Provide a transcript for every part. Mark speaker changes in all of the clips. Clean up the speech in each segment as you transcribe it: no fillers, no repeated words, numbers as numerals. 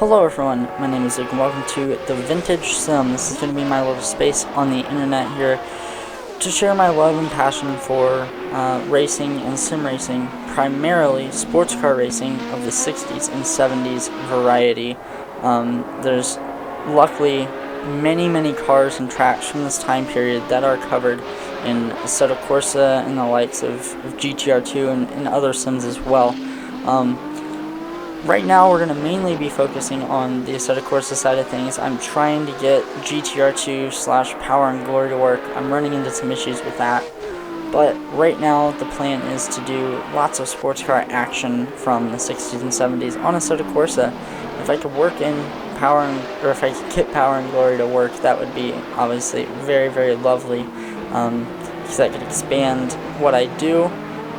Speaker 1: Hello everyone, my name is Luke and welcome to the Vintage Sim. This is going to be my little space on the internet here to share my love and passion for racing and sim racing, primarily sports car racing of the 60s and 70s variety. There's luckily many cars and tracks from this time period that are covered in Assetto Corsa and the likes of GTR2 and other sims as well. Right now, we're going to mainly be focusing on the Assetto Corsa side of things. I'm trying to get GTR2 / Power and Glory to work. I'm running into some issues with that. But right now, the plan is to do lots of sports car action from the 60s and 70s on Assetto Corsa. If I could work in if I could get Power and Glory to work, that would be obviously very lovely. Because that could expand what I do.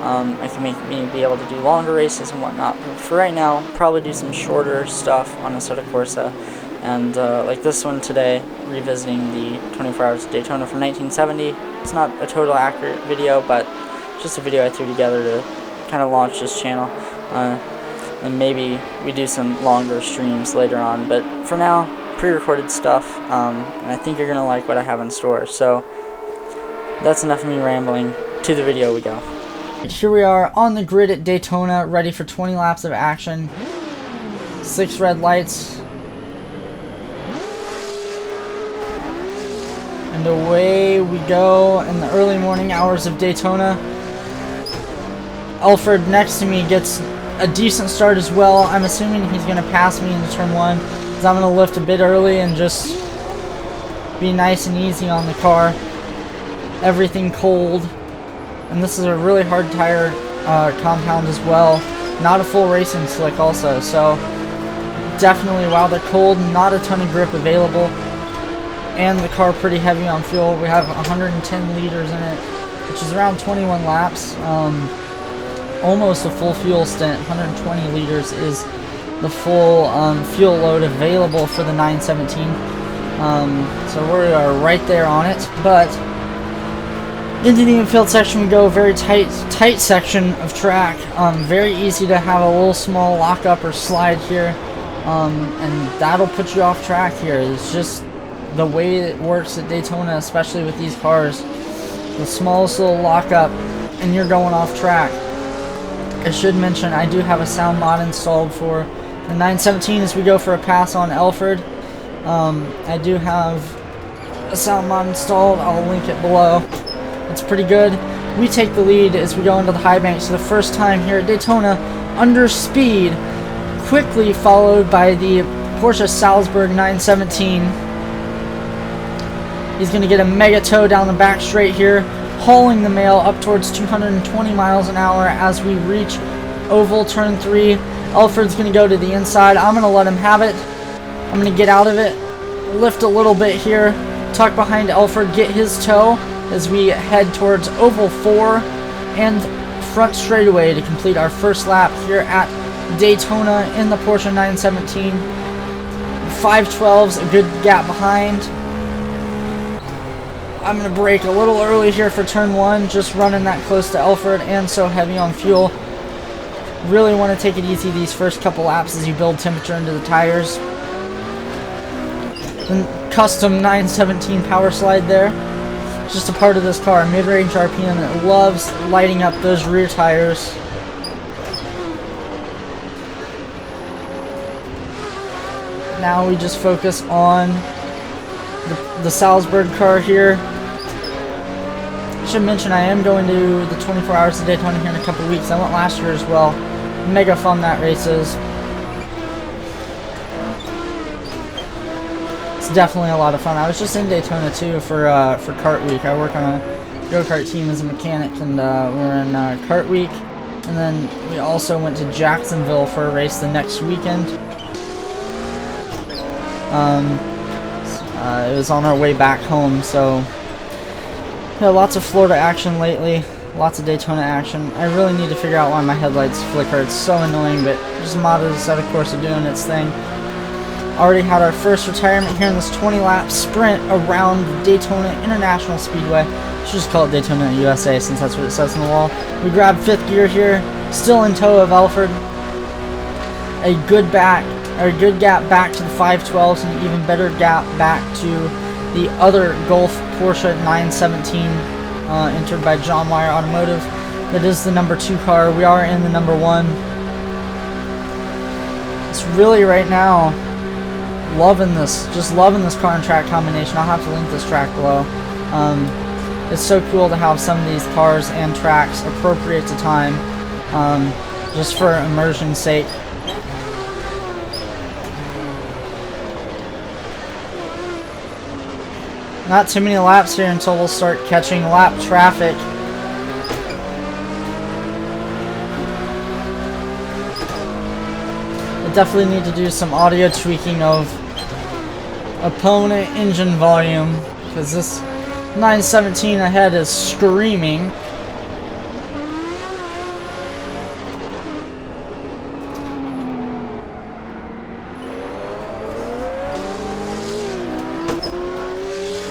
Speaker 1: I can make me be able to do longer races and whatnot. But for right now, probably do some shorter stuff on Assetto Corsa. And like this one today, revisiting the 24 Hours of Daytona from 1970. It's not a total accurate video, but just a video I threw together to kind of launch this channel. And maybe we do some longer streams later on. But for now, pre-recorded stuff. And I think you're going to like what I have in store. So that's enough of me rambling. To the video we go. Here we are on the grid at Daytona, ready for 20 laps of action. 6 red lights. And away we go in the early morning hours of Daytona. Alfred next to me gets a decent start as well. I'm assuming he's going to pass me into turn 1, because I'm going to lift a bit early and just be nice and easy on the car. Everything cold. And this is a really hard tire compound as well. Not a full racing slick also, so definitely while they're cold, not a ton of grip available. And the car pretty heavy on fuel. We have 110 liters in it, which is around 21 laps. Almost a full fuel stint. 120 liters is the full fuel load available for the 917. So we are right there on it, but into the infield section we go. Very tight section of track. Very easy to have a little small lockup or slide here, and that'll put you off track here. It's just the way it works at Daytona, especially with these cars. The smallest little lockup and you're going off track. I should mention I do have a sound mod installed for the 917 as we go for a pass on Alfred. I do have a sound mod installed. I'll link it below. It's pretty good. We take the lead as we go into the high banks for the first time here at Daytona under speed, quickly followed by the Porsche Salzburg 917. He's going to get a mega tow down the back straight here, hauling the mail up towards 220 miles an hour as we reach oval turn 3. Alfred's going to go to the inside. I'm going to let him have it. I'm going to get out of it, lift a little bit here, tuck behind Alfred, get his tow as we head towards oval 4 and front straightaway to complete our first lap here at Daytona in the Porsche 917. 512's a good gap behind. I'm going to brake a little early here for turn 1, just running that close to Alfred and so heavy on fuel. Really want to take it easy these first couple laps as you build temperature into the tires. The custom 917 power slide there. Just a part of this car, mid-range RPM, and it loves lighting up those rear tires. Now we just focus on the Salzburg car here. I should mention I am going to the 24 Hours of Daytona here in a couple weeks. I went last year as well. Mega fun that race is. Definitely a lot of fun. I was just in Daytona too for kart week. I work on a go-kart team as a mechanic, and we were in kart week, and then we also went to Jacksonville for a race the next weekend. It was on our way back home, so yeah, lots of Florida action lately, lots of Daytona action. I really need to figure out why my headlights flicker. It's so annoying, but just modded Assetto Corsa doing its thing. Already had our first retirement here in this 20-lap sprint around Daytona International Speedway. Should just call it Daytona USA since that's what it says on the wall. We grab 5th gear here, still in tow of Alfred. A good back a good gap back to the 512s, and an even better gap back to the other Gulf Porsche 917 entered by John Wire Automotive. That is the number 2 car. We are in the number 1. It's really right now loving this, just loving this car and track combination. I'll have to link this track below. It's so cool to have some of these cars and tracks appropriate to time, just for immersion's sake. Not too many laps here until we'll start catching lap traffic. I definitely need to do some audio tweaking of opponent engine volume, because this 917 ahead is screaming.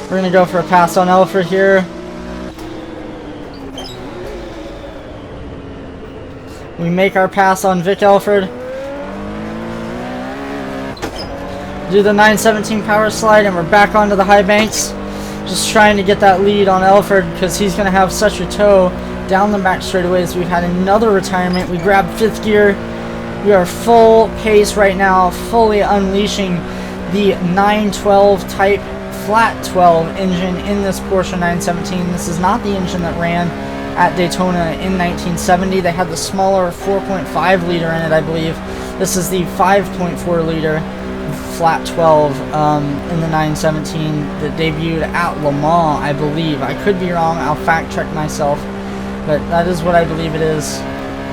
Speaker 1: We're going to go for a pass on Elford here. We make our pass on Vic Elford. Do the 917 power slide, and we're back onto the high banks. Just trying to get that lead on Elford, because he's going to have such a tow down the back straightaways. We've had another retirement. We grabbed 5th gear. We are full pace right now, fully unleashing the 912 type flat 12 engine in this Porsche 917. This is not the engine that ran at Daytona in 1970. They had the smaller 4.5 liter in it, I believe. This is the 5.4 liter flat 12 in the 917 that debuted at Le Mans, I believe. I could be wrong. I'll fact check myself, but that is what I believe it is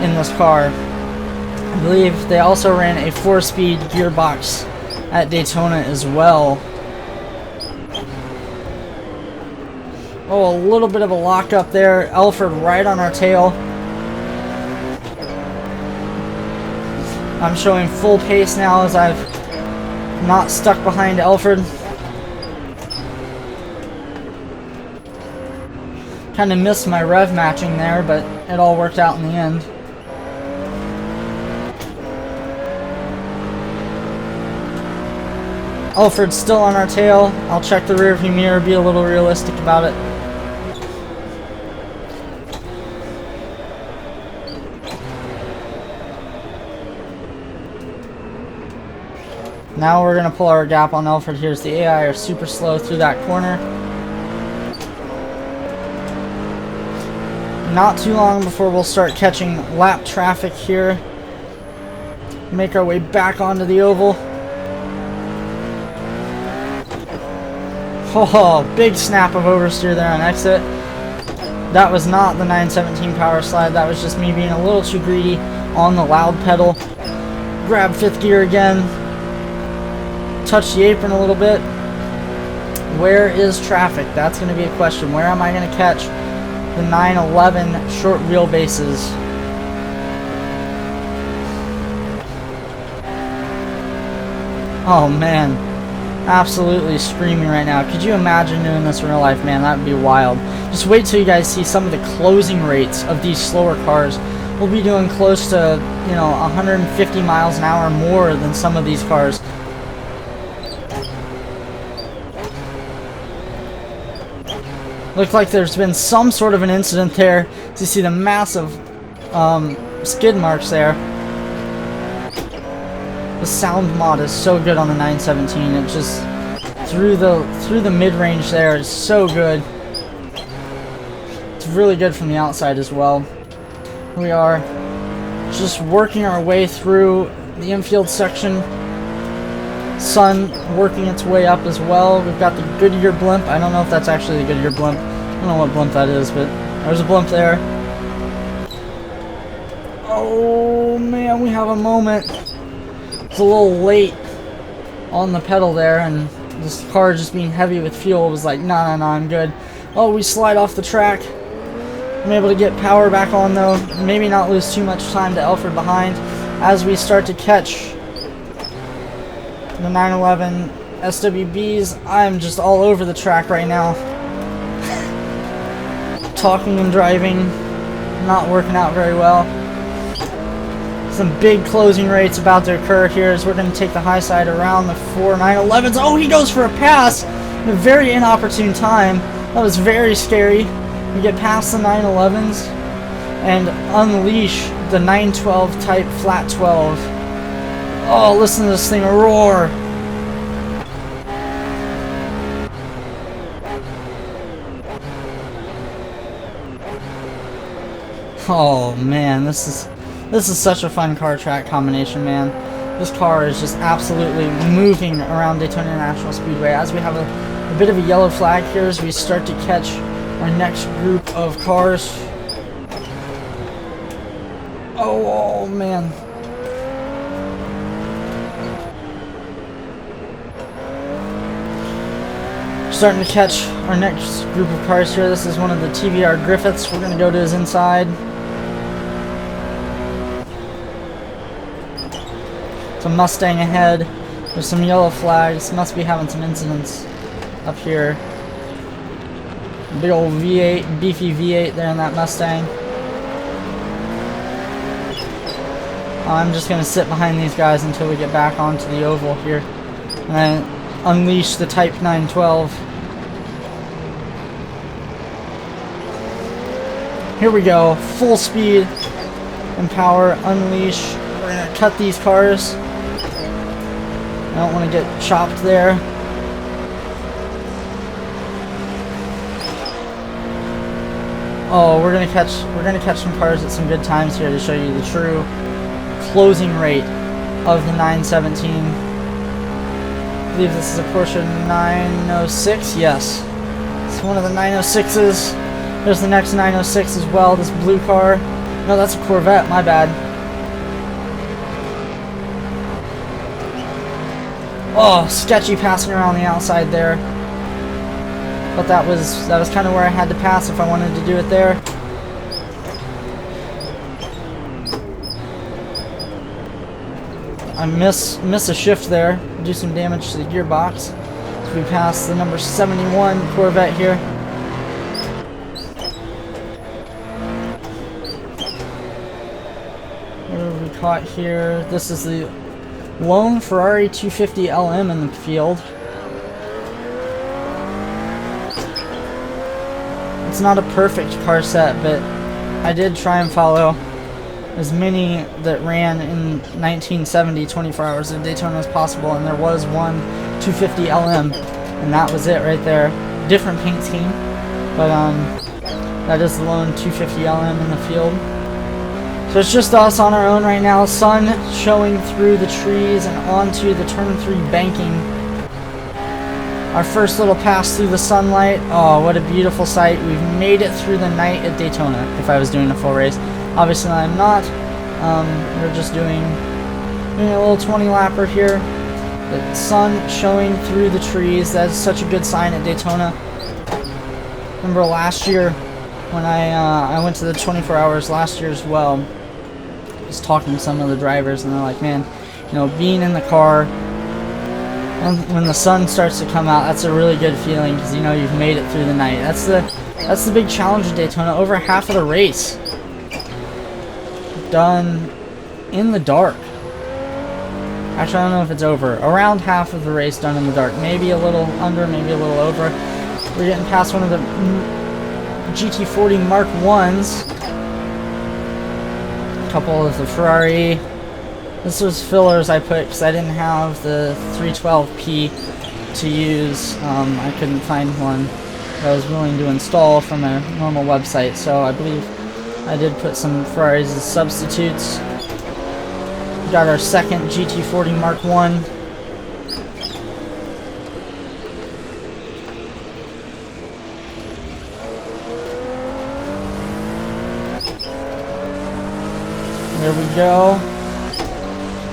Speaker 1: in this car. I believe they also ran a 4-speed gearbox at Daytona as well. Oh, a little bit of a lockup there. Elford right on our tail. I'm showing full pace now as I've not stuck behind Elford. Kind of missed my rev matching there, but it all worked out in the end. Elford's still on our tail. I'll check the rearview mirror, be a little realistic about it. Now we're going to pull our gap on Elford. Here's the AI are super slow through that corner. Not too long before we'll start catching lap traffic here. Make our way back onto the oval. Oh, big snap of oversteer there on exit. That was not the 917 power slide. That was just me being a little too greedy on the loud pedal. Grab 5th gear again. Touch the apron a little bit. Where is traffic? That's going to be a question. Where am I going to catch the 911 short wheelbases? Oh man, absolutely screaming right now. Could you imagine doing this in real life, man? That would be wild. Just wait till you guys see some of the closing rates of these slower cars. We'll be doing close to, 150 miles an hour more than some of these cars. Looked like there's been some sort of an incident there. You see the massive skid marks there. The sound mod is so good on the 917. It just through the mid-range there is so good. It's really good from the outside as well. We are just working our way through the infield section. Sun working its way up as well. We've got the Goodyear blimp. I don't know if that's actually the Goodyear blimp. I don't know what blimp that is, but there's a blimp there. Oh man, we have a moment. It's a little late on the pedal there, and this car just being heavy with fuel was like, nah, I'm good. Oh, we slide off the track. I'm able to get power back on though. Maybe not lose too much time to Elford behind as we start to catch the 911 SWBs. I'm just all over the track right now. Talking and driving, not working out very well. Some big closing rates about to occur here as we're going to take the high side around the 911s. Oh, he goes for a pass at a very inopportune time. That was very scary. We get past the 911s and unleash the 912 type flat 12. Oh, listen to this thing roar. Oh man, this is such a fun car track combination, man. This car is just absolutely moving around Daytona International Speedway. As we have a bit of a yellow flag here as we start to catch our next group of cars. Oh man. Starting to catch our next group of cars here. This is one of the TVR Griffiths. We're going to go to his inside. Some Mustang ahead. There's some yellow flags. Must be having some incidents up here. Big old V8, beefy V8 there in that Mustang. I'm just going to sit behind these guys until we get back onto the oval here. And unleash the Type 912. Here we go. Full speed and power. Unleash. We're going to cut these cars. I don't want to get chopped there. Oh, we're gonna catch some cars at some good times here to show you the true closing rate of the 917. I believe this is a Porsche 906. Yes, it's one of the 906s. There's the next 906 as well. This blue car. No, that's a Corvette. My bad. Oh, sketchy passing around the outside there. But that was kind of where I had to pass if I wanted to do it there. I miss a shift there. Do some damage to the gearbox. So we pass the number 71 Corvette here. What have we caught here? This is the lone Ferrari 250 LM in the field. It's not a perfect car set, but I did try and follow as many that ran in 1970 24 hours of Daytona as possible, and there was one 250 LM, and that was it right there. Different paint scheme, but that is the lone 250 LM in the field. So it's just us on our own right now. Sun showing through the trees and onto the turn 3 banking. Our first little pass through the sunlight. Oh, what a beautiful sight. We've made it through the night at Daytona, if I was doing a full race. Obviously I'm not. We're just doing a little 20 lapper here. The sun showing through the trees. That's such a good sign at Daytona. Remember last year when I went to the 24 hours last year as well. I was talking to some of the drivers and they're like, man, being in the car when the sun starts to come out, that's a really good feeling because you've made it through the night. That's the big challenge of Daytona. Over half of the race done in the dark. Actually, I don't know if it's over. Around half of the race done in the dark. Maybe a little under, maybe a little over. We're getting past one of the GT40 Mark 1s. A couple of the Ferrari. This was fillers I put because I didn't have the 312P to use. I couldn't find one that I was willing to install from a normal website, so I believe I did put some Ferraris as substitutes. We got our second GT40 Mark 1. There we go.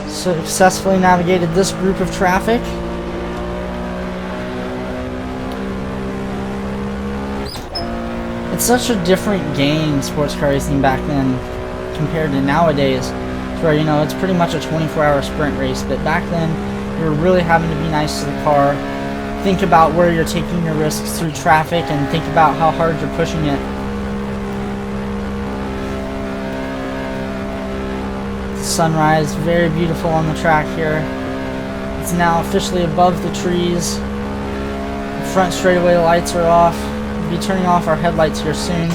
Speaker 1: Successfully navigated this group of traffic. It's such a different game, sports car racing back then compared to nowadays, where it's pretty much a 24-hour sprint race. But back then, you're really having to be nice to the car, think about where you're taking your risks through traffic, and think about how hard you're pushing it. Sunrise, very beautiful on the track here. It's now officially above the trees. The front straightaway lights are off. We'll be turning off our headlights here soon.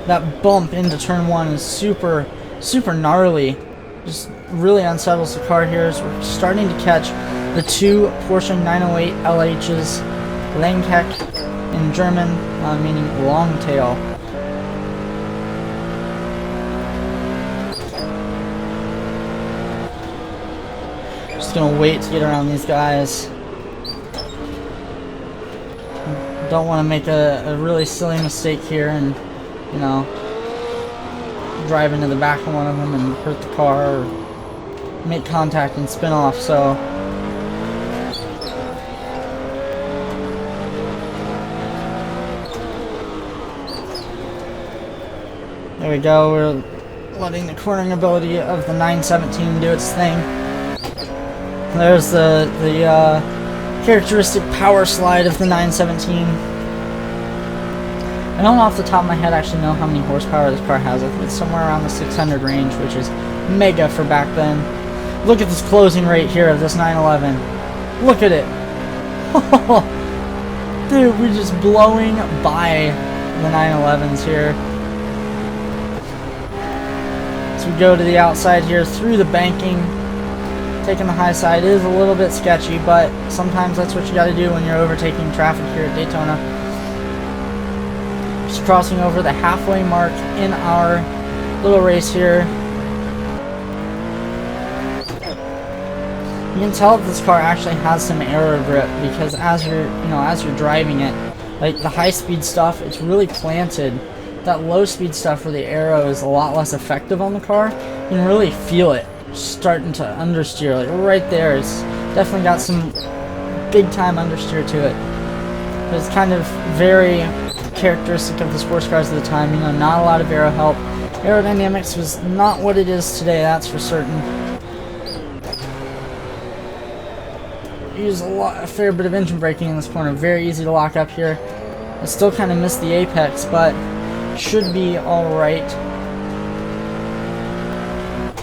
Speaker 1: That bump into turn 1 is super gnarly. Just really unsettles the car here as we're starting to catch the two Porsche 908 LHs, Langheck in German, meaning long tail. Just gonna wait to get around these guys. Don't want to make a really silly mistake here and, you know, drive into the back of one of them and hurt the car or make contact and spin off. So there we go. We're letting the cornering ability of the 917 do its thing. There's the characteristic power slide of the 917. I don't off the top of my head actually know how many horsepower this car has. I think it's somewhere around the 600 range, which is mega for back then. Look at this closing rate here of this 911. Look at it. Dude, we're just blowing by the 911s here. So we go to the outside here through the banking. Taking the high side is a little bit sketchy, but sometimes that's what you got to do when you're overtaking traffic here at Daytona. Just crossing over the halfway mark in our little race here. You can tell that this car actually has some aero grip because as you're driving it, like the high speed stuff, it's really planted. That low speed stuff where the aero is a lot less effective on the car, you can really feel it starting to understeer. Like right there, it's definitely got some big time understeer to it. But it's kind of very characteristic of the sports cars of the time. You know, not a lot of aero help. Aerodynamics was not what it is today, that's for certain. Use a fair bit of engine braking in this corner. Very easy to lock up here. I still kind of missed the apex, but should be all right.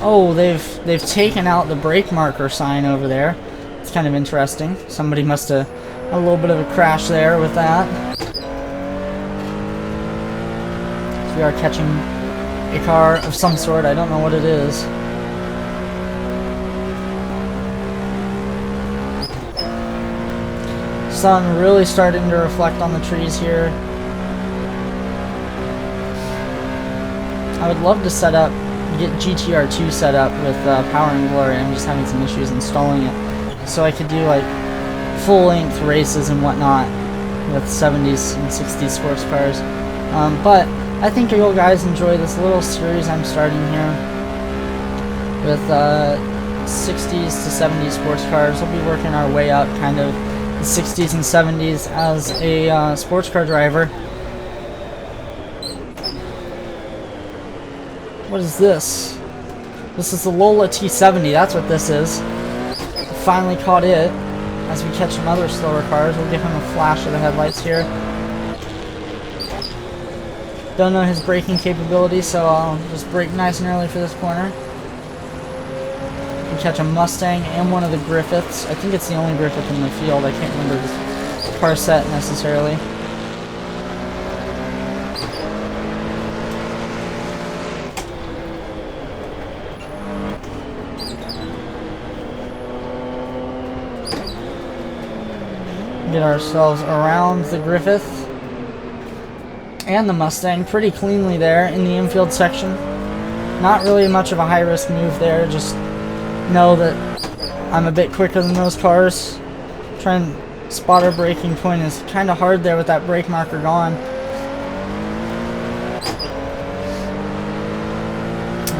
Speaker 1: Oh, they've taken out the brake marker sign over there. It's kind of interesting. Somebody must have had a little bit of a crash there with that. So we are catching a car of some sort. I don't know what it is. Sun really starting to reflect on the trees here. I would love to get GTR2 set up with Power and Glory. I'm just having some issues installing it, so I could do like full-length races and whatnot with 70s and 60s sports cars. But I think you'll guys enjoy this little series I'm starting here with 60s to 70s sports cars. We'll be working our way up, kind of the 60s and 70s as a sports car driver. What is this? This is the Lola T70, that's what this is. Finally caught it. As we catch some other slower cars, we'll give him a flash of the headlights here. Don't know his braking capability, so I'll just brake nice and early for this corner. We catch a Mustang and one of the Griffiths. I think it's the only Griffith in the field. I can't remember his car set necessarily. Get ourselves around the Griffith and the Mustang pretty cleanly there in the infield section. Not really much of a high-risk move there, just know that I'm a bit quicker than those cars. Trying to spot our braking point is kind of hard there with that brake marker gone.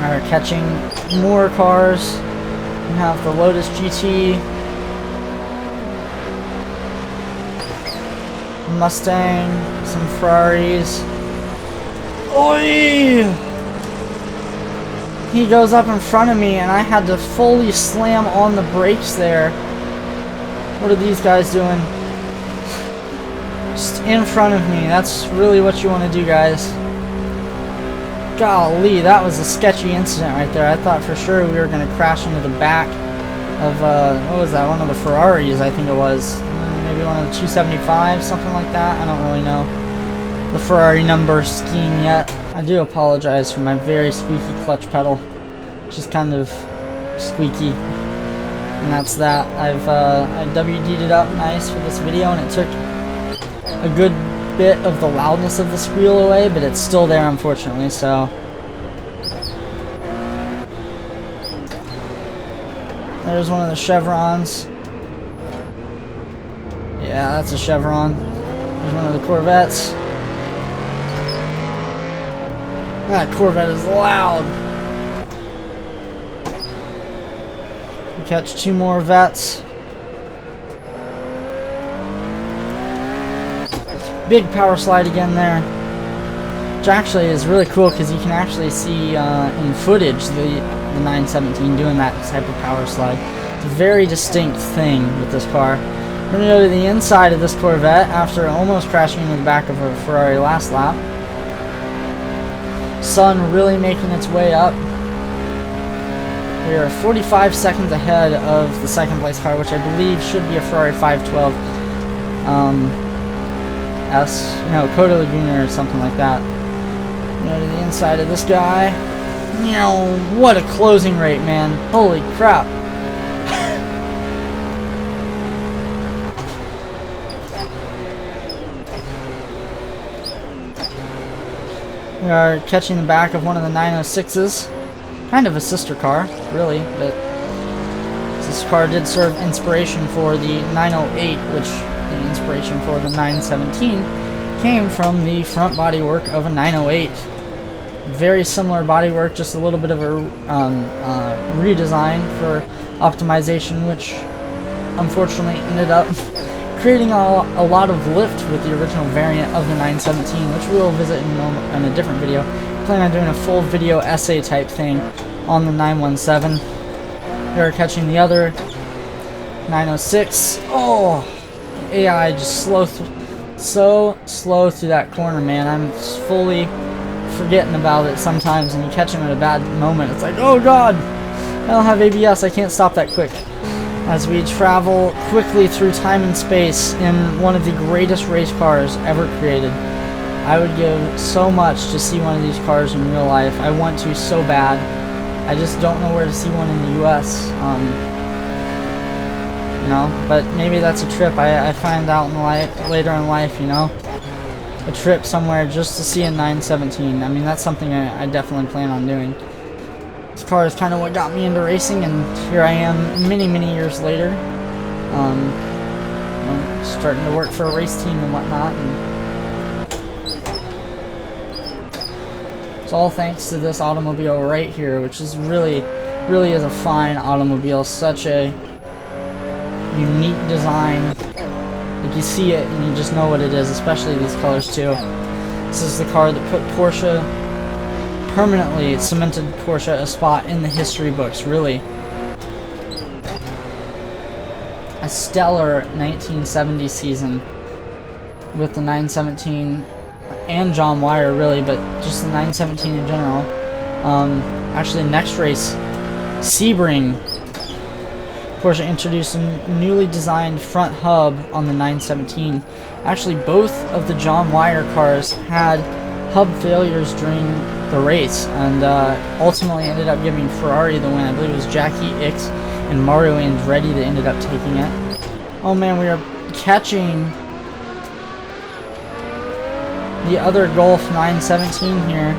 Speaker 1: Alright, catching more cars. We have the Lotus GT, Mustang, some Ferraris. Oi! He goes up in front of me and I had to fully slam on the brakes there. What are these guys doing? Just in front of me. That's really what you want to do, guys. Golly, that was a sketchy incident right there. I thought for sure we were going to crash into the back of, what was that, one of the Ferraris, I think it was. Maybe one of the 275, something like that. I don't really know the Ferrari number scheme yet. I do apologize for my very squeaky clutch pedal. Just kind of squeaky. And that's that. I WD'd it up nice for this video, and it took a good bit of the loudness of the squeal away, but it's still there, unfortunately, so. There's one of the chevrons. Yeah, that's a chevron. There's one of the Corvettes. That Corvette is loud. We catch two more Vettes. Big power slide again there, which actually is really cool because you can actually see in footage the 917 doing that type of power slide. It's a very distinct thing with this car. We're going to go to the inside of this Corvette after almost crashing into the back of a Ferrari last lap. Sun really making its way up. We are 45 seconds ahead of the second place car, which I believe should be a Ferrari 512. Coda Laguna or something like that. Go to the inside of this guy. What a closing rate, man. Holy crap. We are catching the back of one of the 906s. Kind of a sister car, really, but this car did serve inspiration for the 908, which the inspiration for the 917 came from the front bodywork of a 908. Very similar bodywork, just a little bit of a redesign for optimization, which unfortunately ended up creating a lot of lift with the original variant of the 917, which we will visit in a different video. I plan on doing a full video essay type thing on the 917. We're catching the other 906. Oh, AI just so slow through that corner, man. I'm fully forgetting about it sometimes, and you catch him at a bad moment. It's like, oh god, I don't have ABS. I can't stop that quick. As we travel quickly through time and space in one of the greatest race cars ever created. I would give so much to see one of these cars in real life. I want to so bad. I just don't know where to see one in the US. But maybe that's a trip I find out later in life, a trip somewhere just to see a 917. I mean, that's something I definitely plan on doing. This car is kind of what got me into racing, and here I am many years later, starting to work for a race team and whatnot. And it's all thanks to this automobile right here, which is really is a fine automobile. Such a unique design. Like, you see it and you just know what it is, especially these colors too. This is the car that put Porsche permanently, cemented Porsche a spot in the history books, really. A stellar 1970 season with the 917 and John Wyer, really, but just the 917 in general. Actually, next race, Sebring, Porsche introduced a newly designed front hub on the 917. Actually, both of the John Wyer cars had hub failures during the race, and ultimately ended up giving Ferrari the win. I believe it was Jackie Ickx and Mario Andretti that ended up taking it. Oh man, we are catching the other Golf 917 here.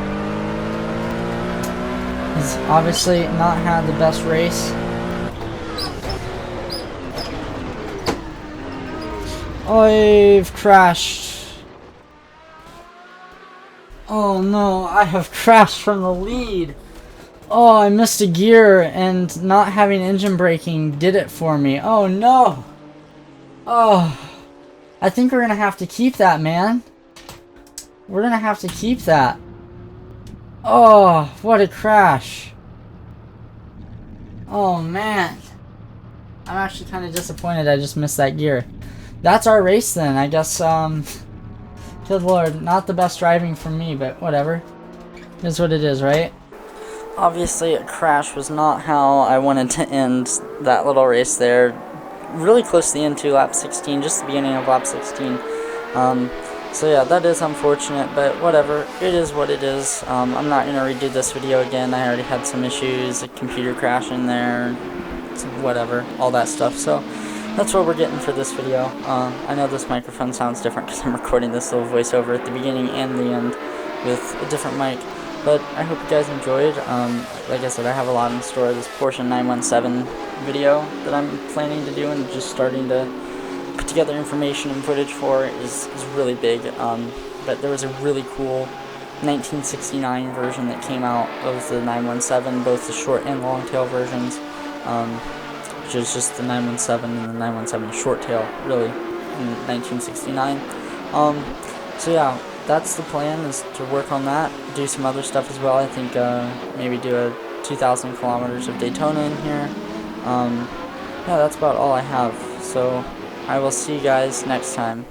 Speaker 1: He's obviously not had the best race. I've crashed. Oh no, I have crashed from the lead. Oh, I missed a gear, and not having engine braking did it for me. Oh no. Oh, I think we're gonna have to keep that, man. We're gonna have to keep that. Oh, what a crash. Oh man. I'm actually kind of disappointed I just missed that gear. That's our race then, I guess. Good lord, not the best driving for me, but whatever. Is what it is, right? Obviously, a crash was not how I wanted to end that little race there. Really close to the end to lap 16, just the beginning of lap 16. So yeah, that is unfortunate, but whatever. It is what it is. I'm not going to redo this video again. I already had some issues, a computer crash in there, whatever, all that stuff. So that's what we're getting for this video. I know this microphone sounds different because I'm recording this little voiceover at the beginning and the end with a different mic. But I hope you guys enjoyed. Like I said, I have a lot in store. This Porsche 917 video that I'm planning to do and just starting to put together information and footage for is really big. But there was a really cool 1969 version that came out of the 917, both the short and long tail versions, which is just the 917 and the 917 short tail, really, in 1969. So yeah, that's the plan, is to work on that, do some other stuff as well. I think maybe do a 2,000 kilometers of Daytona in here. Yeah, that's about all I have. So I will see you guys next time.